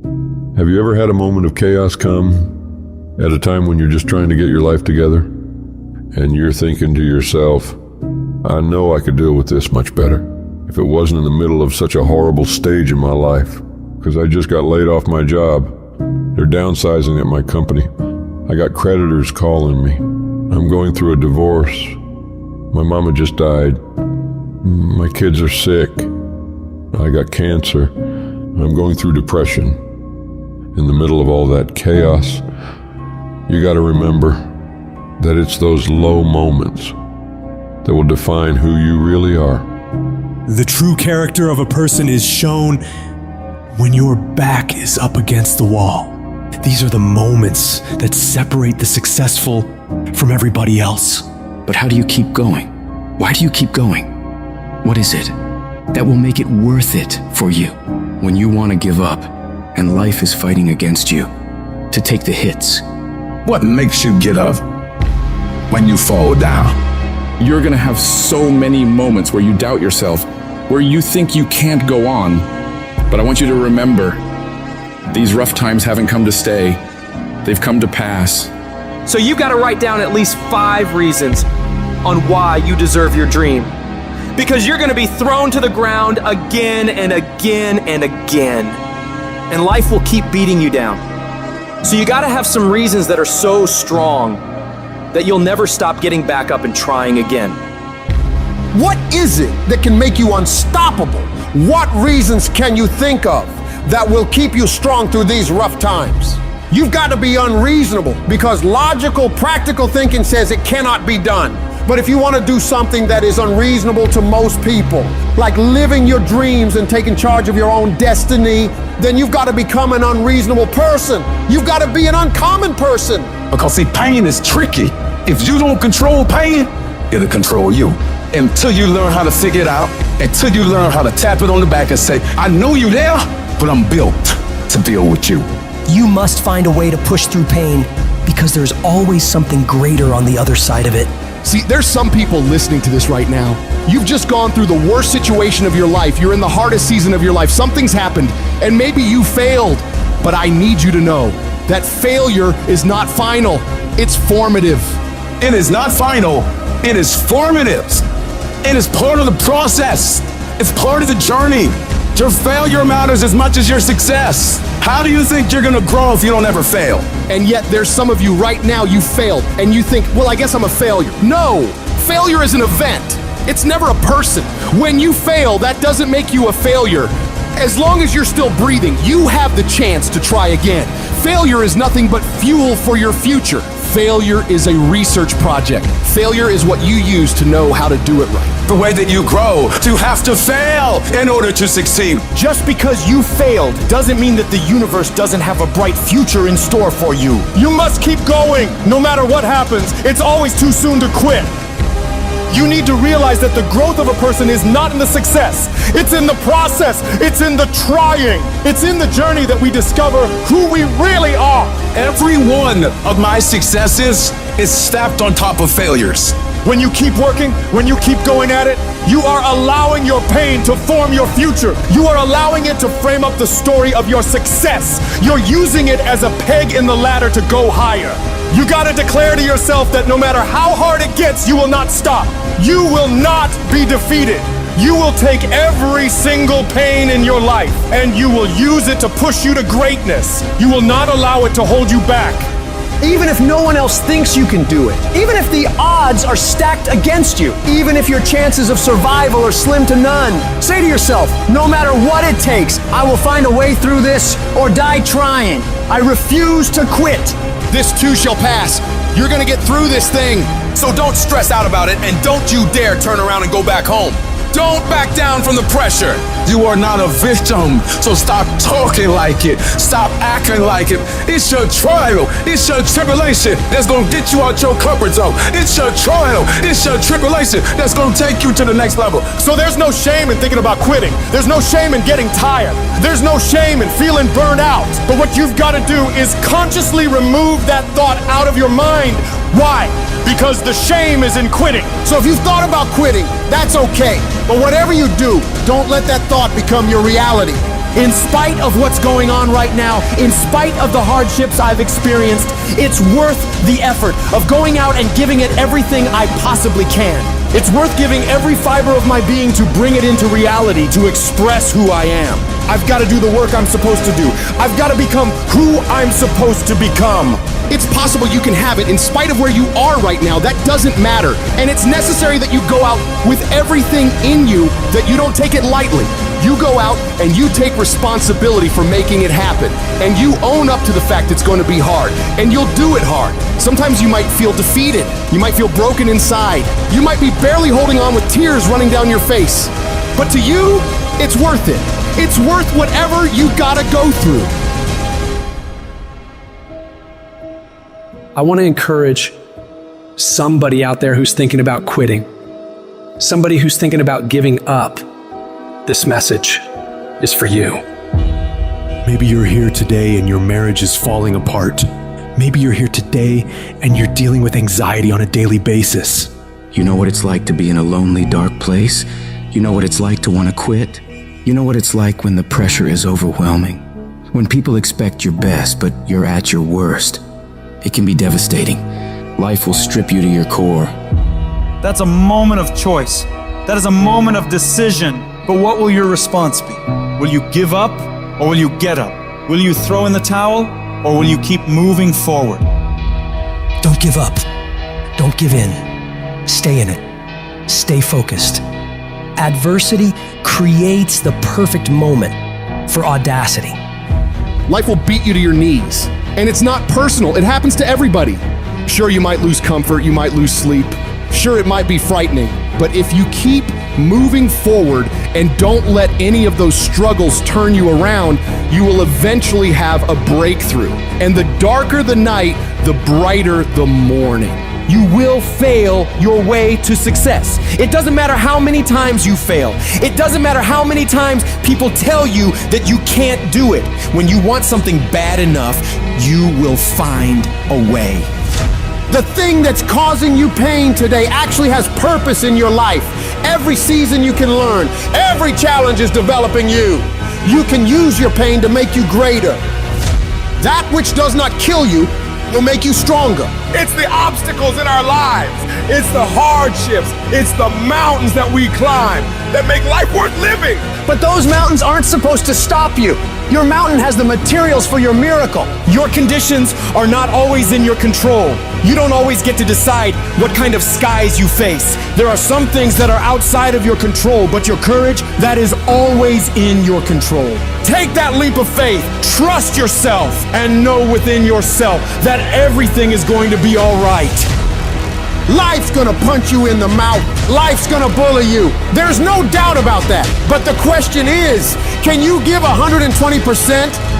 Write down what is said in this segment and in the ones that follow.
Have you ever had a moment of chaos come at a time when you're just trying to get your life together? And you're thinking to yourself, I know I could deal with this much better if it wasn't in the middle of such a horrible stage in my life, because I just got laid off my job. They're downsizing at my company. I got creditors calling me. I'm going through a divorce. My mama just died. My kids are sick. I got cancer. I'm going through depression. In the middle of all that chaos, you got to remember that it's those low moments that will define who you really are. The true character of a person is shown when your back is up against the wall. These are the moments that separate the successful from everybody else. But how do you keep going? Why do you keep going? What is it that will make it worth it for you when you want to give up and life is fighting against you to take the hits? What makes you get up when you fall down? You're gonna have so many moments where you doubt yourself, where you think you can't go on. But I want you to remember, these rough times haven't come to stay. They've come to pass. So you've got to write down at least 5 reasons on why you deserve your dream. Because you're going to be thrown to the ground again and again and again. And life will keep beating you down. So you got to have some reasons that are so strong that you'll never stop getting back up and trying again. What is it that can make you unstoppable? What reasons can you think of that will keep you strong through these rough times? You've got to be unreasonable, because logical, practical thinking says it cannot be done. But if you want to do something that is unreasonable to most people, like living your dreams and taking charge of your own destiny, then you've got to become an unreasonable person. You've got to be an uncommon person. Because see, pain is tricky. If you don't control pain, it'll control you. Until you learn how to figure it out, until you learn how to tap it on the back and say, I know you're there, but I'm built to deal with you. You must find a way to push through pain, because there's always something greater on the other side of it. See, there's some people listening to this right now. You've just gone through the worst situation of your life. You're in the hardest season of your life. Something's happened, and maybe you failed. But I need you to know that failure is not final. It's formative. It is not final. It is formative. It is part of the process. It's part of the journey. Your failure matters as much as your success. How do you think you're gonna grow if you don't ever fail? And yet there's some of you right now, you failed, and you think, well, I guess I'm a failure. No, failure is an event. It's never a person. When you fail, that doesn't make you a failure. As long as you're still breathing, you have the chance to try again. Failure is nothing but fuel for your future. Failure is a research project. Failure is what you use to know how to do it right. The way that you grow, you have to fail in order to succeed. Just because you failed doesn't mean that the universe doesn't have a bright future in store for you. You must keep going. No matter what happens, it's always too soon to quit. You need to realize that the growth of a person is not in the success. It's in the process. It's in the trying. It's in the journey that we discover who we really are. Every one of my successes is stacked on top of failures. When you keep working, when you keep going at it, you are allowing your pain to form your future. You are allowing it to frame up the story of your success. You're using it as a peg in the ladder to go higher. You gotta declare to yourself that no matter how hard it gets, you will not stop. You will not be defeated. You will take every single pain in your life and you will use it to push you to greatness. You will not allow it to hold you back. Even if no one else thinks you can do it, even if the odds are stacked against you, even if your chances of survival are slim to none, say to yourself, no matter what it takes, I will find a way through this or die trying. I refuse to quit. This too shall pass. You're gonna get through this thing. So don't stress out about it, and don't you dare turn around and go back home. Don't back down from the pressure. You are not a victim, so stop talking like it. Stop acting like it. It's your trial. It's your tribulation that's gonna get you out your comfort zone. It's your trial. It's your tribulation that's gonna take you to the next level. So there's no shame in thinking about quitting. There's no shame in getting tired. There's no shame in feeling burned out. But what you've got to do is consciously remove that thought out of your mind. Why? Because the shame is in quitting. So if you've thought about quitting, that's okay. But whatever you do, don't let that thought become your reality. In spite of what's going on right now, in spite of the hardships I've experienced, it's worth the effort of going out and giving it everything I possibly can. It's worth giving every fiber of my being to bring it into reality, to express who I am. I've got to do the work I'm supposed to do. I've got to become who I'm supposed to become. It's possible you can have it in spite of where you are right now. That doesn't matter. And it's necessary that you go out with everything in you, that you don't take it lightly. You go out and you take responsibility for making it happen. And you own up to the fact it's going to be hard. And you'll do it hard. Sometimes you might feel defeated. You might feel broken inside. You might be barely holding on with tears running down your face. But to you, it's worth it. It's worth whatever you gotta go through. I want to encourage somebody out there who's thinking about quitting, somebody who's thinking about giving up. This message is for you. Maybe you're here today and your marriage is falling apart. Maybe you're here today and you're dealing with anxiety on a daily basis. You know what it's like to be in a lonely, dark place? You know what it's like to want to quit? You know what it's like when the pressure is overwhelming? When people expect your best, but you're at your worst? It can be devastating. Life will strip you to your core. That's a moment of choice. That is a moment of decision. But what will your response be? Will you give up or will you get up? Will you throw in the towel or will you keep moving forward? Don't give up. Don't give in. Stay in it. Stay focused. Adversity creates the perfect moment for audacity. Life will beat you to your knees. And it's not personal. It happens to everybody. Sure, you might lose comfort. You might lose sleep. Sure, it might be frightening. But if you keep moving forward and don't let any of those struggles turn you around, you will eventually have a breakthrough. And the darker the night, the brighter the morning. You will fail your way to success. It doesn't matter how many times you fail. It doesn't matter how many times people tell you that you can't do it. When you want something bad enough, you will find a way. The thing that's causing you pain today actually has purpose in your life. Every season you can learn. Every challenge is developing you. You can use your pain to make you greater. That which does not kill you will make you stronger. It's the obstacles in our lives. It's the hardships. It's the mountains that we climb that make life worth living. But those mountains aren't supposed to stop you. Your mountain has the materials for your miracle. Your conditions are not always in your control. You don't always get to decide what kind of skies you face. There are some things that are outside of your control, but your courage, that is always in your control. Take that leap of faith, trust yourself, and know within yourself that everything is going to be all right. Life's gonna punch you in the mouth. Life's gonna bully you. There's no doubt about that. But the question is, can you give 120%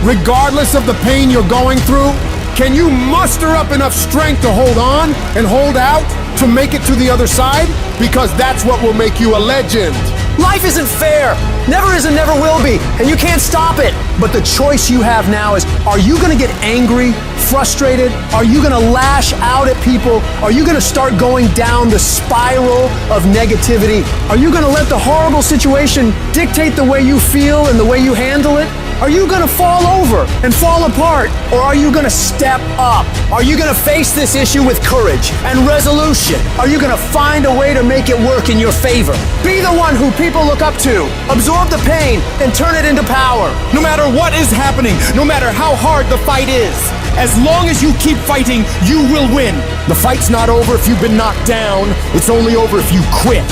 regardless of the pain you're going through? Can you muster up enough strength to hold on and hold out to make it to the other side? Because that's what will make you a legend. Life isn't fair. Never is and never will be. And you can't stop it. But the choice you have now is, are you going to get angry, frustrated? Are you going to lash out at people? Are you going to start going down the spiral of negativity? Are you going to let the horrible situation dictate the way you feel and the way you handle it? Are you going to fall over and fall apart? Or are you going to step up? Are you going to face this issue with courage and resolution? Are you going to find a way to make it work in your favor? Be the one who people look up to. Absorb the pain and turn it into power. No matter what is happening, no matter how hard the fight is, as long as you keep fighting, you will win. The fight's not over if you've been knocked down. It's only over if you quit.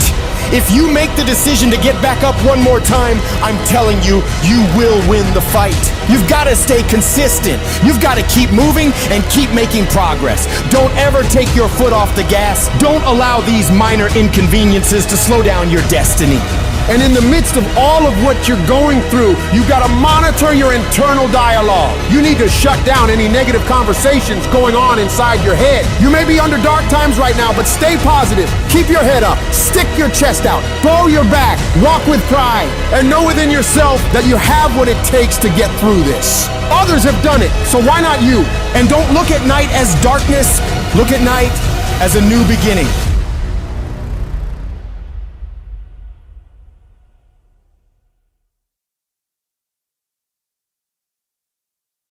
If you make the decision to get back up one more time, I'm telling you, you will win the fight. You've got to stay consistent. You've got to keep moving and keep making progress. Don't ever take your foot off the gas. Don't allow these minor inconveniences to slow down your destiny. And in the midst of all of what you're going through, you've got to monitor your internal dialogue. You need to shut down any negative conversations going on inside your head. You may be under dark times right now, but stay positive. Keep your head up. Stick your chest out. Bow your back. Walk with pride. And know within yourself that you have what it takes to get through this. Others have done it, so why not you? And don't look at night as darkness. Look at night as a new beginning.